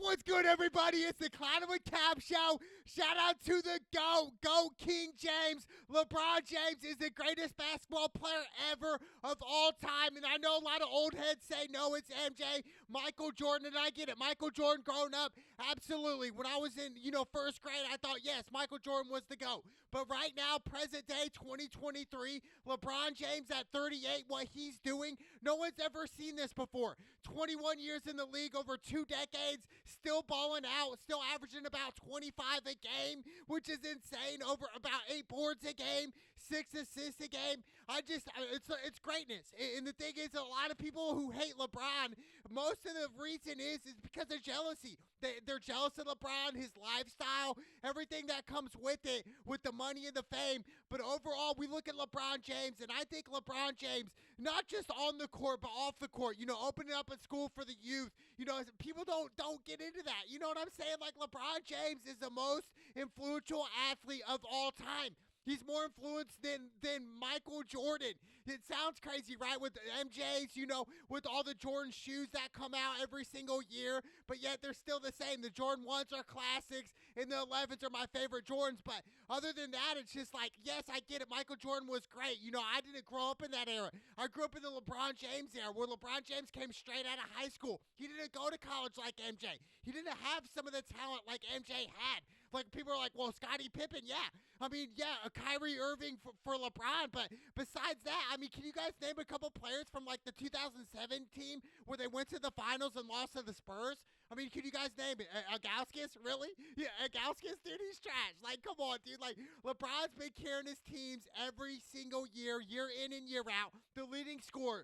What's good, everybody? It's the Clown with Cap Show. Shout out to the GOAT King James. LeBron James is the greatest basketball player ever of all time. And I know a lot of old heads say, no, it's MJ, Michael Jordan, and I get it. Michael Jordan growing up, absolutely. When I was in, first grade, I thought, yes, Michael Jordan was the GOAT. But right now, present day 2023, LeBron James at 38, what he's doing, no one's ever seen this before. 21 years in the league, over 2 decades, still balling out, still averaging about 25 a game, which is insane. Over about 8 boards a game, 6 assists a game. It's greatness. And the thing is, a lot of people who hate LeBron, most of the reason is because of jealousy. They're jealous of LeBron, his lifestyle, everything that comes with it, with the money and the fame. But overall, we look at LeBron James, and I think LeBron James, not just on the court, but off the court, opening up a school for the youth. People don't get into that. You know what I'm saying? Like, LeBron James is the most influential athlete of all time. He's more influenced than Michael Jordan. It sounds crazy, right? With the MJs, with all the Jordan shoes that come out every single year, but yet they're still the same. The Jordan 1s are classics, and the 11s are my favorite Jordans. But other than that, it's just like, yes, I get it. Michael Jordan was great. I didn't grow up in that era. I grew up in the LeBron James era, where LeBron James came straight out of high school. He didn't go to college like MJ. He didn't have some of the talent like MJ had. Like, people are like, well, Scottie Pippen, yeah. I mean, yeah, Kyrie Irving for LeBron, but besides that, I mean, can you guys name a couple players from, like, the 2007 team where they went to the finals and lost to the Spurs? I mean, can you guys name it? Agauskas? Really? Yeah, Agauskas, dude, he's trash. Like, come on, dude. Like, LeBron's been carrying his teams every single year in and year out. The leading scorer,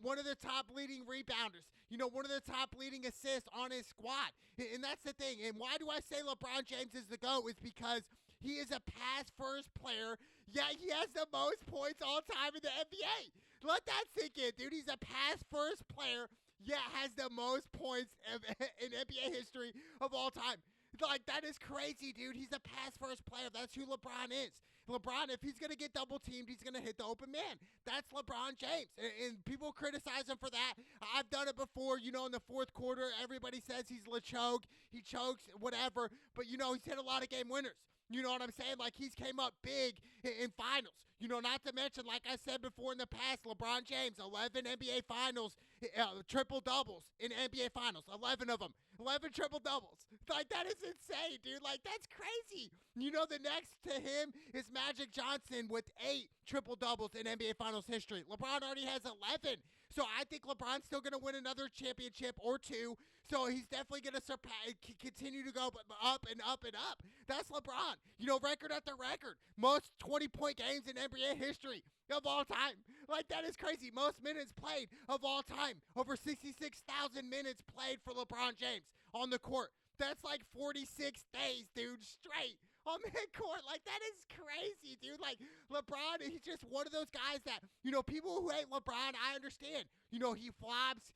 one of the top leading rebounders, one of the top leading assists on his squad. And that's the thing. And why do I say LeBron James is the GOAT? Is because he is a pass-first player, yet he has the most points all time in the NBA. Let that sink in, dude. He's a pass-first player, yet has the most points in NBA history of all time. Like, that is crazy, dude. He's a pass-first player. That's who LeBron is. LeBron, if he's going to get double-teamed, he's going to hit the open man. That's LeBron James. And people criticize him for that. I've done it before. In the fourth quarter, everybody says he's LeChoke. He chokes, whatever. But, he's hit a lot of game winners. You know what I'm saying? Like, he's came up big in finals. Not to mention, like I said before in the past, LeBron James, 11 NBA finals, triple-doubles in NBA finals, 11 of them. 11 triple-doubles. Like, that is insane, dude. Like, that's crazy. The next to him is Magic Johnson with 8 triple-doubles in NBA finals history. LeBron already has 11. So I think LeBron's still going to win another championship or 2. So he's definitely going to continue to go up and up and up. That's LeBron. Record after record. Most 20-point games in NBA history of all time. Like, that is crazy. Most minutes played of all time. Over 66,000 minutes played for LeBron James on the court. That's like 46 days, dude, straight on midcourt. Like, that is crazy, dude. Like, LeBron, he's just one of those guys that, people who hate LeBron, I understand. He flops.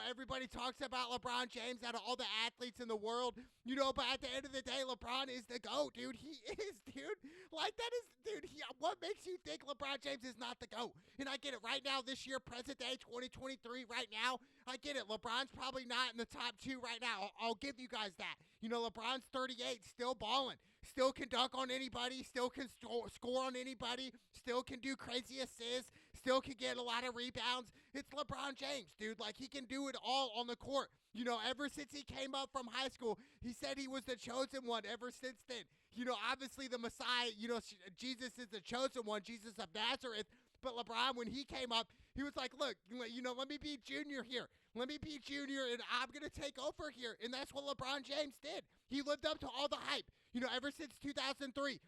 Everybody talks about LeBron James out of all the athletes in the world. But at the end of the day, LeBron is the GOAT, dude. He is, dude. Like, that is, dude, what makes you think LeBron James is not the GOAT? And I get it. Right now, this year, present day, 2023, right now, I get it. LeBron's probably not in the top 2 right now. I'll give you guys that. LeBron's 38, still balling. Still can dunk on anybody, still can score on anybody, still can do crazy assists, still can get a lot of rebounds. It's LeBron James, dude. Like, he can do it all on the court. Ever since he came up from high school, he said he was the chosen one ever since then. Obviously the Messiah, Jesus is the chosen one, Jesus of Nazareth. But LeBron, when he came up, he was like, look, let me be junior here. Let me be junior, and I'm going to take over here. And that's what LeBron James did. He lived up to all the hype, ever since 2003.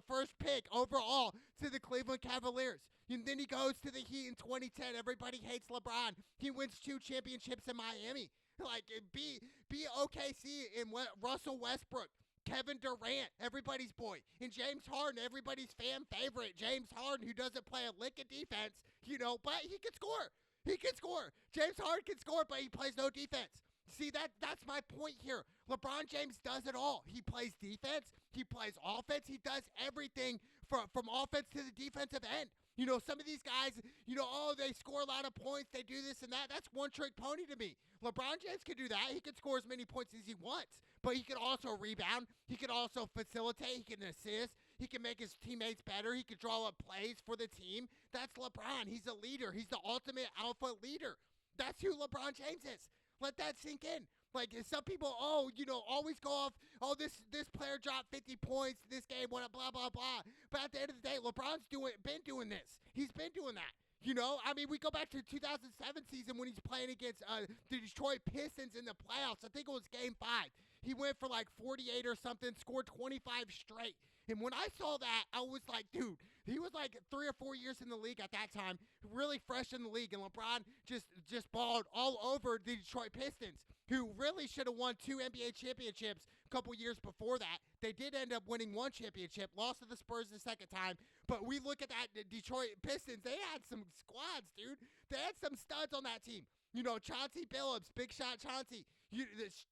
First pick overall to the Cleveland Cavaliers. And then he goes to the Heat in 2010. Everybody hates LeBron. He wins 2 championships in Miami. Like, be OKC and Russell Westbrook. Kevin Durant, everybody's boy, and James Harden, everybody's fan favorite. James Harden, who doesn't play a lick of defense, but he can score. He can score. James Harden can score, but he plays no defense. See, that's my point here. LeBron James does it all. He plays defense. He plays offense. He does everything from offense to the defensive end. Some of these guys, oh, they score a lot of points, they do this and that. That's one-trick pony to me. LeBron James can do that. He can score as many points as he wants, but he can also rebound. He can also facilitate. He can assist. He can make his teammates better. He can draw up plays for the team. That's LeBron. He's a leader. He's the ultimate alpha leader. That's who LeBron James is. Let that sink in. Like, some people, always go off, this player dropped 50 points this game, blah, blah, blah. But at the end of the day, LeBron's been doing this. He's been doing that. We go back to 2007 season when he's playing against the Detroit Pistons in the playoffs. I think it was Game 5. He went for like 48 or something, scored 25 straight. And when I saw that, I was like, dude, he was like 3 or 4 years in the league at that time, really fresh in the league. And LeBron just balled all over the Detroit Pistons, who really should have won 2 NBA championships a couple years before that. They did end up winning 1 championship, lost to the Spurs the second time. But we look at that Detroit Pistons, they had some squads, dude. They had some studs on that team. Chauncey Billups, Big Shot Chauncey,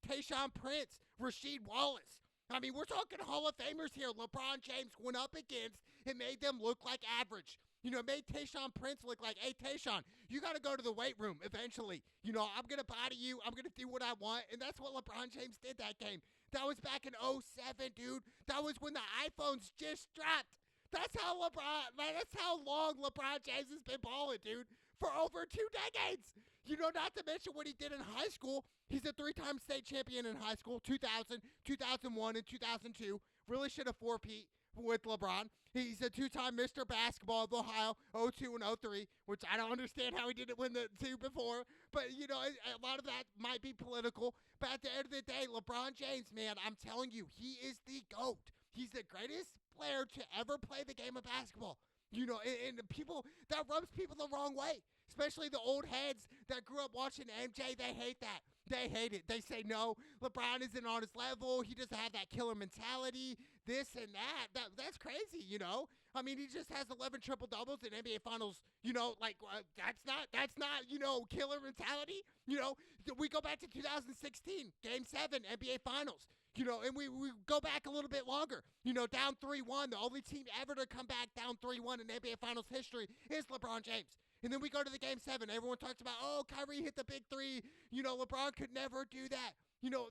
Tayshaun Prince, Rasheed Wallace. We're talking Hall of Famers here. LeBron James went up against and made them look like average. Made Tayshaun Prince look like, hey, Tayshaun, you got to go to the weight room eventually. I'm going to body you. I'm going to do what I want. And that's what LeBron James did that game. That was back in 2007, dude. That was when the iPhones just dropped. That's how long LeBron James has been balling, dude, for over 2 decades. Not to mention what he did in high school. He's a 3-time state champion in high school, 2000, 2001, and 2002. Really should have 4-peat with LeBron. He's a 2-time Mr. Basketball of Ohio, 02 and 03, which I don't understand how he didn't win the 2 before. But, a lot of that might be political. But at the end of the day, LeBron James, man, I'm telling you, he is the GOAT. He's the greatest player to ever play the game of basketball. And people, that rubs people the wrong way. Especially the old heads that grew up watching MJ, they hate that. They hate it. They say, no, LeBron isn't on his level. He doesn't have that killer mentality, this and that. That's crazy, He just has 11 triple-doubles in NBA Finals. That's not, killer mentality. We go back to 2016, Game 7, NBA Finals. And we go back a little bit longer. Down 3-1. The only team ever to come back down 3-1 in NBA Finals history is LeBron James. And then we go to the Game 7. Everyone talks about, Kyrie hit the big 3. LeBron could never do that.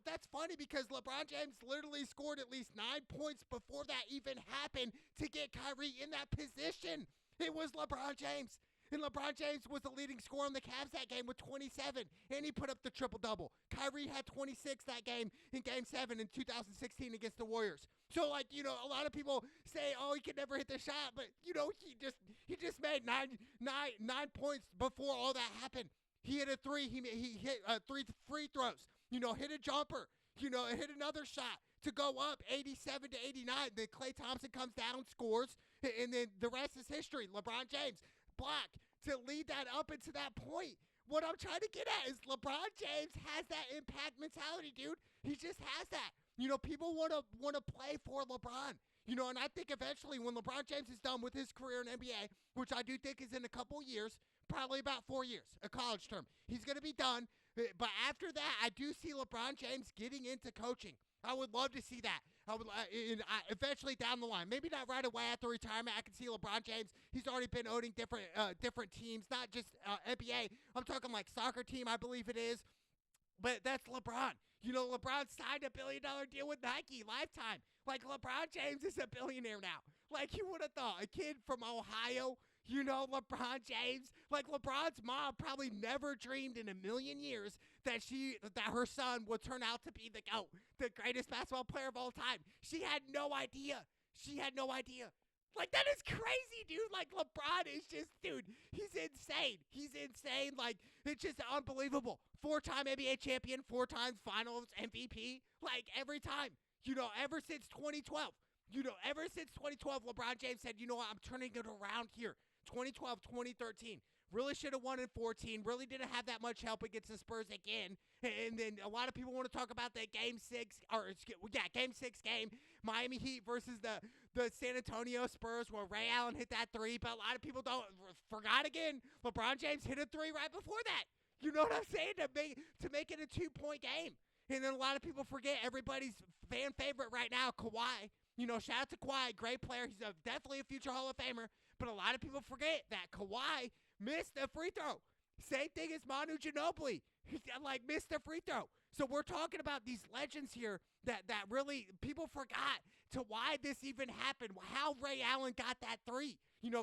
That's funny because LeBron James literally scored at least 9 points before that even happened to get Kyrie in that position. It was LeBron James. And LeBron James was the leading scorer on the Cavs that game with 27, and he put up the triple-double. Kyrie had 26 that game in Game 7 in 2016 against the Warriors. So, a lot of people say, he could never hit the shot, but, he just made nine points before all that happened. He hit a 3. He hit 3 free throws, hit a jumper, hit another shot to go up 87 to 89. Then Klay Thompson comes down, scores, and then the rest is history. LeBron James block to lead that up into that point. What I'm trying to get at is LeBron James has that impact mentality, dude. He just has that. People want to play for LeBron. And I think eventually when LeBron James is done with his career in NBA, which I do think is in a couple years, probably about 4 years, a college term, he's going to be done. But after that, I do see LeBron James getting into coaching. I would love to see that. Eventually down the line, maybe not right away after retirement. I can see LeBron James. He's already been owning different teams, not just NBA. I'm talking like soccer team, I believe it is. But that's LeBron. LeBron signed a $1 billion deal with Nike, lifetime. Like, LeBron James is a billionaire now. Like, you would have thought, a kid from Ohio, LeBron James. Like, LeBron's mom probably never dreamed in a million years that her son would turn out to be the GOAT, the greatest basketball player of all time. She had no idea. Like, that is crazy, dude. Like, LeBron is just, dude, he's insane. Like, it's just unbelievable. 4-time NBA champion, 4 times finals MVP. Like, every time. Ever since 2012. LeBron James said, what, I'm turning it around here. 2012, 2013. Really should have won in 14. Really didn't have that much help against the Spurs again. And then a lot of people want to talk about the Game 6 game. Miami Heat versus the San Antonio Spurs where Ray Allen hit that 3. But a lot of people forgot again. LeBron James hit a 3 right before that. You know what I'm saying? To make it a 2-point game. And then a lot of people forget everybody's fan favorite right now, Kawhi. Shout out to Kawhi, great player. He's definitely a future Hall of Famer. But a lot of people forget that Kawhi missed a free throw. Same thing as Manu Ginobili. Like, missed a free throw. So we're talking about these legends here that really people forgot to why this even happened, how Ray Allen got that three.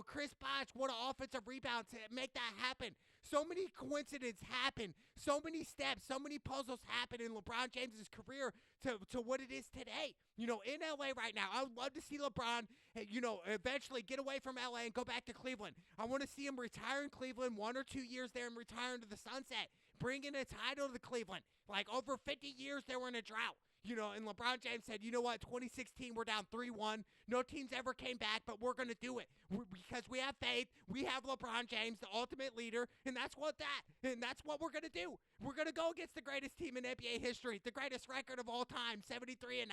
Chris Bosh, what an offensive rebound to make that happen. So many coincidences happen. So many steps, so many puzzles happen in LeBron James' career to what it is today. In LA right now, I would love to see LeBron, eventually get away from LA and go back to Cleveland. I want to see him retire in Cleveland 1 or 2 years there and retire into the sunset. Bring in a title to Cleveland. Like, over 50 years they were in a drought. And LeBron James said, you know what, 2016, we're down 3-1. No teams ever came back, but we're going to do it because we have faith. We have LeBron James, the ultimate leader, and that's what we're going to do. We're going to go against the greatest team in NBA history, the greatest record of all time, 73-9,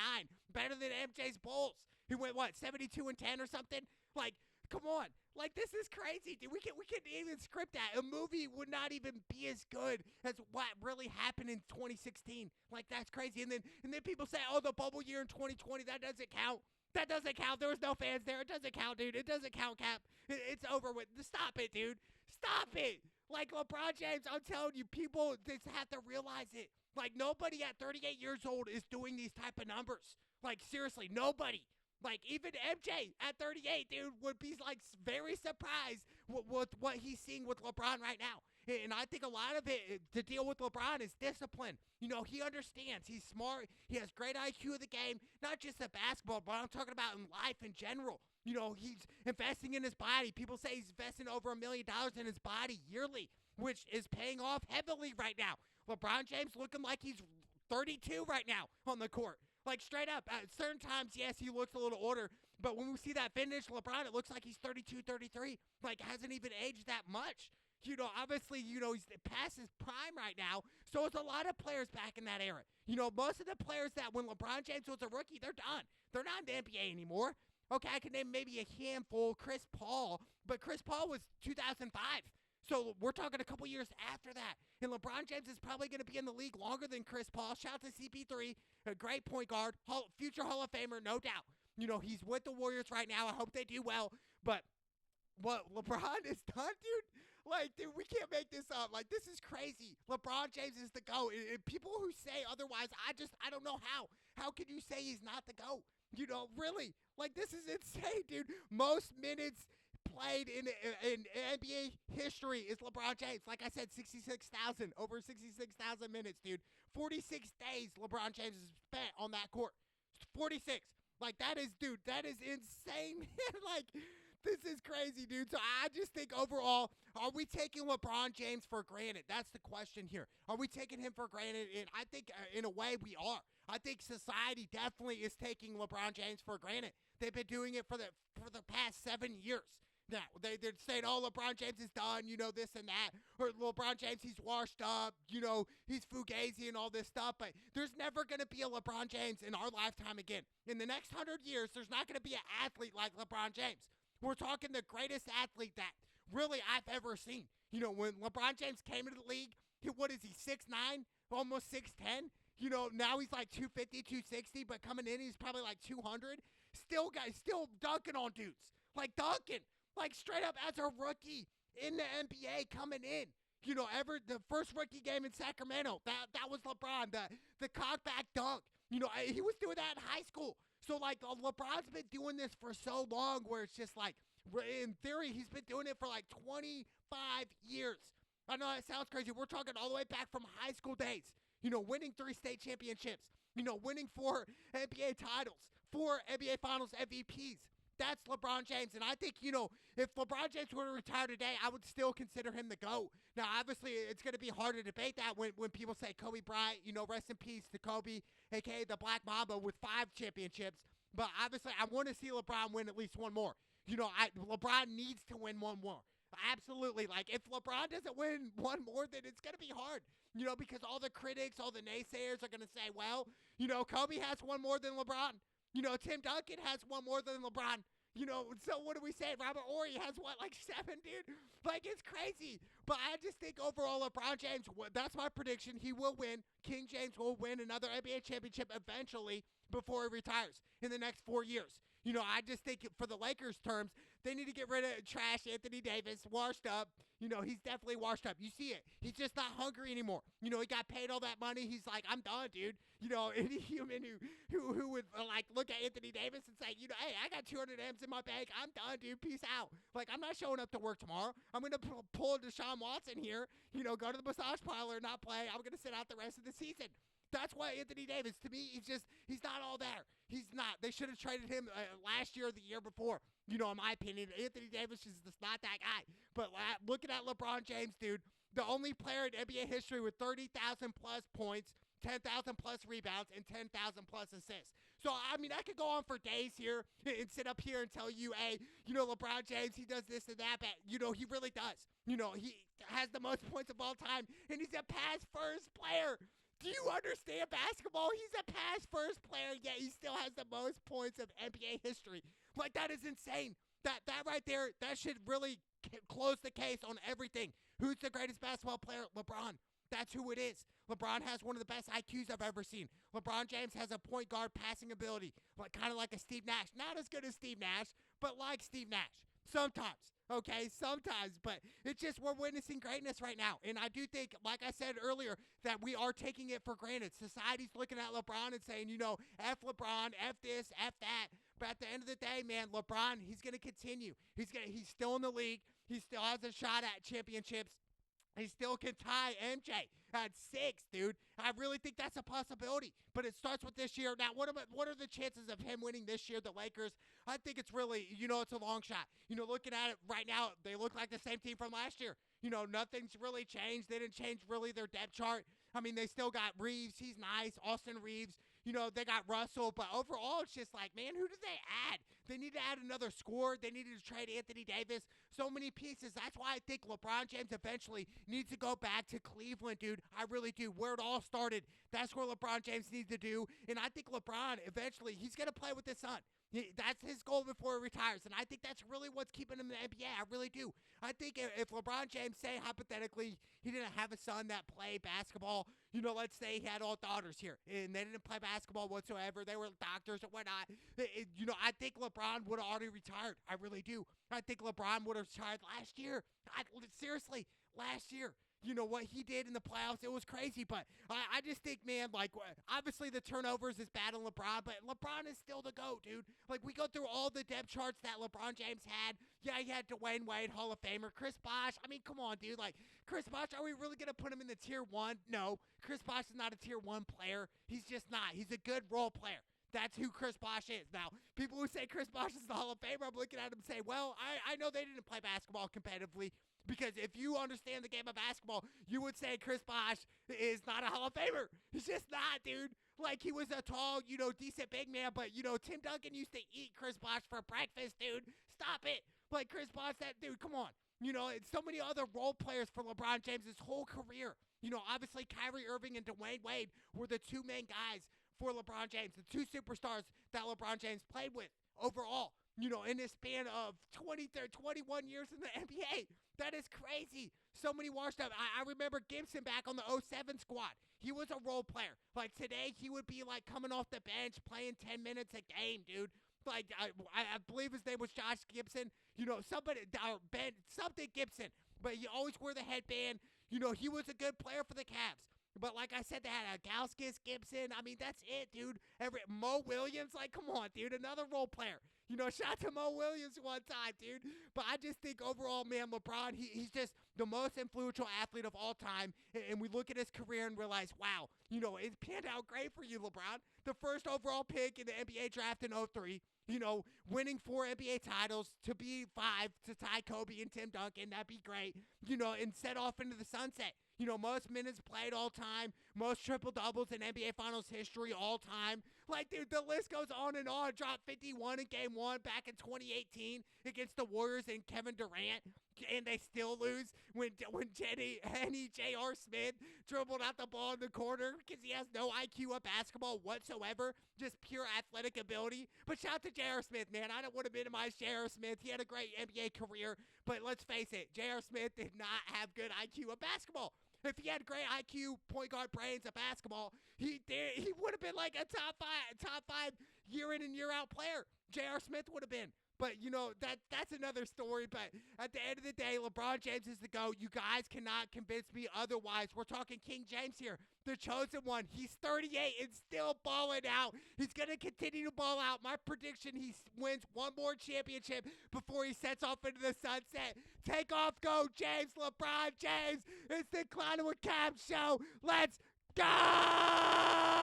better than MJ's Bulls, who went, 72-10 or something? Like, come on. Like, this is crazy, dude. We couldn't even script that. A movie would not even be as good as what really happened in 2016. Like, that's crazy. And then people say, oh, the bubble year in 2020, that doesn't count. That doesn't count. There was no fans there. It doesn't count, dude. It doesn't count, Cap. It's over with. Stop it, dude. Stop it. Like, LeBron James, I'm telling you, people just have to realize it. Like, nobody at 38 years old is doing these type of numbers. Like, seriously, nobody. Like, even MJ at 38, dude, would be, like, very surprised with what he's seeing with LeBron right now. And I think a lot of it to deal with LeBron is discipline. He understands. He's smart. He has great IQ of the game, not just at basketball, but I'm talking about in life in general. He's investing in his body. People say he's investing over $1 million in his body yearly, which is paying off heavily right now. LeBron James looking like he's 32 right now on the court. Like, straight up, at certain times, yes, he looks a little older, but when we see that finish, LeBron, it looks like he's 32, 33. Like, hasn't even aged that much. Obviously, he's past his prime right now, so it's a lot of players back in that era. Most of the players that when LeBron James was a rookie, they're done. They're not in the NBA anymore. Okay, I can name maybe a handful, Chris Paul, but Chris Paul was 2005. So we're talking a couple years after that. And LeBron James is probably going to be in the league longer than Chris Paul. Shout out to CP3, a great point guard, future Hall of Famer, no doubt. He's with the Warriors right now. I hope they do well. But what LeBron has done, dude, like, dude, we can't make this up. Like, this is crazy. LeBron James is the GOAT. And people who say otherwise, I don't know how. How can you say he's not the GOAT? Really. Like, this is insane, dude. Most minutes played in NBA history is LeBron James. Like I said, 66,000, over 66,000 minutes, dude. 46 days LeBron James has spent on that court. 46. Like, that is insane. Like, this is crazy, dude. So I just think overall, are we taking LeBron James for granted? That's the question here. Are we taking him for granted? And I think in a way we are. I think society definitely is taking LeBron James for granted. They've been doing it for the past 7 years. Now, they're saying, oh, LeBron James is done, this and that. Or LeBron James, he's washed up, he's fugazi and all this stuff. But there's never going to be a LeBron James in our lifetime again. In the next 100 years, there's not going to be an athlete like LeBron James. We're talking the greatest athlete that really I've ever seen. When LeBron James came into the league, what is he, 6'9", almost 6'10"? Now he's like 250, 260, but coming in, he's probably like 200. Still dunking on dudes. Like, dunking. Like, straight up as a rookie in the NBA coming in. The first rookie game in Sacramento, that was LeBron, the cockback dunk. He was doing that in high school. So, like, LeBron's been doing this for so long where it's just like, in theory, he's been doing it for like 25 years. I know that sounds crazy. We're talking all the way back from high school days. Winning 3 state championships. Winning 4 NBA titles, 4 NBA Finals MVPs. That's LeBron James. And I think, if LeBron James were to retire today, I would still consider him the GOAT. Now, obviously, it's going to be hard to debate that when people say Kobe Bryant, rest in peace to Kobe, a.k.a. the Black Mamba with 5 championships. But obviously, I want to see LeBron win at least one more. LeBron needs to win one more. Absolutely. Like, if LeBron doesn't win one more, then it's going to be hard. Because all the critics, all the naysayers are going to say, well, Kobe has one more than LeBron. Tim Duncan has one more than LeBron. So what do we say? Robert Horry has like 7, dude? Like, it's crazy. But I just think overall LeBron James, that's my prediction. He will win. King James will win another NBA championship eventually before he retires in the next 4 years. I just think for the Lakers terms, they need to get rid of trash Anthony Davis, washed up. He's definitely washed up. You see it. He's just not hungry anymore. He got paid all that money. He's like, I'm done, dude. Any human who would like look at Anthony Davis and say, hey, I got 200 M's in my bank. I'm done, dude. Peace out. Like, I'm not showing up to work tomorrow. I'm going to pull Deshaun Watson here, go to the massage parlor and not play. I'm going to sit out the rest of the season. That's why Anthony Davis, to me, he's not all there. He's not. They should have traded him last year or the year before. In my opinion, Anthony Davis is just not that guy. But looking at LeBron James, dude, the only player in NBA history with 30,000 plus points, 10,000 plus rebounds, and 10,000 plus assists. So, I could go on for days here and sit up here and tell you, hey, LeBron James, he does this and that, but, he really does. He has the most points of all time, and he's a pass-first player. Do you understand basketball? He's a pass-first player, yet he still has the most points of NBA history. Like, that is insane. That right there, that should really close the case on everything. Who's the greatest basketball player? LeBron. That's who it is. LeBron has one of the best IQs I've ever seen. LeBron James has a point guard passing ability, kind of like a Steve Nash. Not as good as Steve Nash, but like Steve Nash. Sometimes. Okay, sometimes, but it's just we're witnessing greatness right now. And I do think, like I said earlier, that we are taking it for granted. Society's looking at LeBron and saying, F LeBron, F this, F that. But at the end of the day, man, LeBron, he's going to continue. He's still in the league. He still has a shot at championships. He still can tie MJ at 6, dude. I really think that's a possibility. But it starts with this year. Now, what are the chances of him winning this year, the Lakers? I think it's really, it's a long shot. Looking at it right now, they look like the same team from last year. Nothing's really changed. They didn't change really their depth chart. They still got Reeves. He's nice. Austin Reeves. They got Russell. But overall, it's just like, man, who did they add? They need to add another scorer. They needed to trade Anthony Davis. So many pieces. That's why I think LeBron James eventually needs to go back to Cleveland, dude. I really do. Where it all started. That's where LeBron James needs to do. And I think LeBron, eventually, he's going to play with his son. That's his goal before he retires, and I think that's really what's keeping him in the NBA. I really do. I think if LeBron James, say hypothetically, he didn't have a son that played basketball, let's say he had all daughters here, and they didn't play basketball whatsoever, they were doctors or whatnot, I think LeBron would have already retired. I really do. I think LeBron would have retired last year. Seriously, last year. What he did in the playoffs, it was crazy. But I just think, man, obviously the turnovers is bad on LeBron, but LeBron is still the GOAT, dude. We go through all the depth charts that LeBron James had. Yeah, he had Dwayne Wade, Hall of Famer. Chris Bosh, come on, dude. Chris Bosh, are we really going to put him in the tier 1? No. Chris Bosh is not a tier 1 player. He's just not. He's a good role player. That's who Chris Bosh is. Now, people who say Chris Bosh is the Hall of Famer, I'm looking at him and say, well, I know they didn't play basketball competitively. Because if you understand the game of basketball, you would say Chris Bosh is not a Hall of Famer. He's just not, dude. He was a tall, decent big man, but, Tim Duncan used to eat Chris Bosh for breakfast, dude. Stop it. Chris Bosh, that dude, come on. And so many other role players for LeBron James' his whole career. Obviously Kyrie Irving and Dwayne Wade were the two main guys for LeBron James, the two superstars that LeBron James played with overall. In this span of 21 years in the NBA. That is crazy. So many washed up. I remember Gibson back on the 07 squad. He was a role player. Today, he would be, coming off the bench, playing 10 minutes a game, dude. I believe his name was Josh Gibson. Something Gibson. But he always wore the headband. He was a good player for the Cavs. But like I said, they had Gauskas, Gibson. That's it, dude. Mo Williams, come on, dude. Another role player. Shout out to Mo Williams one time, dude. But I just think overall, man, LeBron, he's just the most influential athlete of all time. And we look at his career and realize, wow, it panned out great for you, LeBron. The first overall pick in the NBA draft in 03. Winning 4 NBA titles, to be 5, to tie Kobe and Tim Duncan, that'd be great, and set off into the sunset. Most minutes played all time, most triple-doubles in NBA Finals history all time. Dude, the list goes on and on. Dropped 51 in Game 1 back in 2018 against the Warriors and Kevin Durant, and they still lose when J.R. Smith dribbled out the ball in the corner because he has no IQ of basketball whatsoever, just pure athletic ability. But shout out to J.R. Smith, man. I don't want to minimize J.R. Smith. He had a great NBA career, but let's face it, J.R. Smith did not have good IQ of basketball. If he had great IQ, point guard brains of basketball, he would have been a top five year in and year out player. J.R. Smith would have been. But, you know, that's another story. But at the end of the day, LeBron James is the GOAT. You guys cannot convince me otherwise. We're talking King James here, the chosen one. He's 38 and still balling out. He's going to continue to ball out. My prediction, he wins one more championship before he sets off into the sunset. Take off, go, James, LeBron James. It's the Clown with Cab show. Let's go!